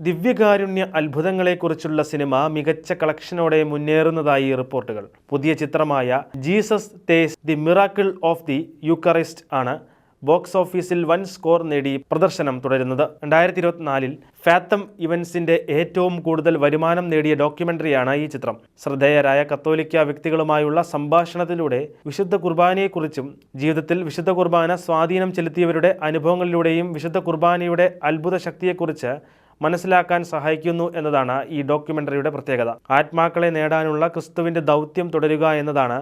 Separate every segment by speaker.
Speaker 1: ദിവ്യകാരുണ്യ അത്ഭുതങ്ങളെക്കുറിച്ചുള്ള സിനിമ മികച്ച കളക്ഷനോടെ മുന്നേറുന്നതായി റിപ്പോർട്ടുകൾ. പുതിയ ചിത്രമായ Jesus taste the miracle of the Eucharist ആണ് ബോക്സ് ഓഫീസിൽ വൻ സ്കോർ നേടി പ്രദർശനം തുടരുന്നത്. 2024 ഫാത്തം ഇവന്റ്സിന്റെ ഏറ്റവും കൂടുതൽ വരുമാനം നേടിയ ഡോക്യുമെന്ററിയാണ് ഈ ചിത്രം. ശ്രദ്ധേയരായ കത്തോലിക്ക വ്യക്തികളുമായുള്ള സംഭാഷണത്തിലൂടെ വിശുദ്ധ കുർബാനയെക്കുറിച്ചും ജീവിതത്തിൽ വിശുദ്ധ കുർബാന സ്വാധീനം ചെലുത്തിയവരുടെ അനുഭവങ്ങളിലൂടെയും വിശുദ്ധ കുർബാനയുടെ അത്ഭുത ശക്തിയെക്കുറിച്ച് മനസ്സിലാക്കാൻ സഹായിക്കുന്നു എന്നതാണ് ഈ ഡോക്യുമെന്ററിയുടെ പ്രത്യേകത. ആത്മാക്കളെ നേടാനുള്ള ക്രിസ്തുവിൻ്റെ ദൗത്യം തുടരുക എന്നതാണ്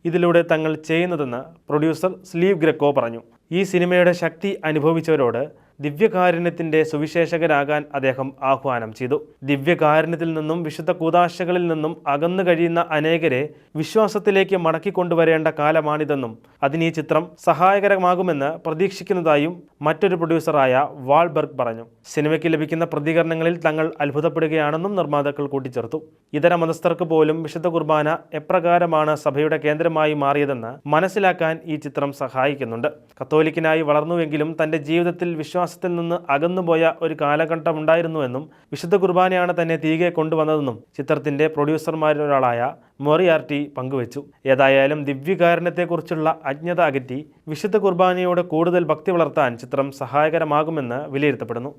Speaker 1: ഇതിലൂടെ തങ്ങൾ ചെയ്യുന്നതെന്ന് പ്രൊഡ്യൂസർ സ്ലീവ് ഗ്രെക്കോ പറഞ്ഞു. ഈ സിനിമയുടെ ശക്തി അനുഭവിച്ചവരോട് ദിവ്യകാരുണ്യത്തിൻ്റെ സുവിശേഷകരാകാൻ അദ്ദേഹം ആഹ്വാനം ചെയ്തു. ദിവ്യകാരുണ്യത്തിൽ നിന്നും വിശുദ്ധ കൂദാശകളിൽ നിന്നും അകന്നു കഴിയുന്ന അനേകരെ വിശ്വാസത്തിലേക്ക് മടക്കിക്കൊണ്ടുവരേണ്ട കാലമാണിതെന്നും അതിന് ഈ ചിത്രം സഹായകരമാകുമെന്ന് പ്രതീക്ഷിക്കുന്നതായും മറ്റൊരു പ്രൊഡ്യൂസറായ വാൾബർഗ് പറഞ്ഞു. സിനിമയ്ക്ക് ലഭിക്കുന്ന പ്രതികരണങ്ങളിൽ തങ്ങൾ അത്ഭുതപ്പെടുകയാണെന്നും നിർമ്മാതാക്കൾ കൂട്ടിച്ചേർത്തു. ഇതര മതസ്ഥർക്ക് പോലും വിശുദ്ധ കുർബാന എപ്രകാരമാണ് സഭയുടെ കേന്ദ്രമായി മാറിയതെന്ന് മനസ്സിലാക്കാൻ ഈ ചിത്രം സഹായിക്കുന്നുണ്ട്. കത്തോലിക്കനായി വളർന്നുവെങ്കിലും തൻ്റെ ജീവിതത്തിൽ വിശ്വാസത്തിൽ നിന്ന് അകന്നുപോയ ഒരു കാലഘട്ടമുണ്ടായിരുന്നുവെന്നും വിശുദ്ധ കുർബാനയാണ് തന്നെ തിരികെ കൊണ്ടുവന്നതെന്നും ചിത്രത്തിൻ്റെ പ്രൊഡ്യൂസർമാരിലൊരാളായ മൊറിയാർട്ടി പങ്കുവച്ചു. ഏതായാലും ദിവ്യകാരുണ്യത്തെക്കുറിച്ചുള്ള അജ്ഞത അകറ്റി വിശുദ്ധ കുർബാനയോട് കൂടുതൽ ഭക്തി വളർത്താൻ ചിത്രം സഹായകരമാകുമെന്ന് വിലയിരുത്തപ്പെടുന്നു.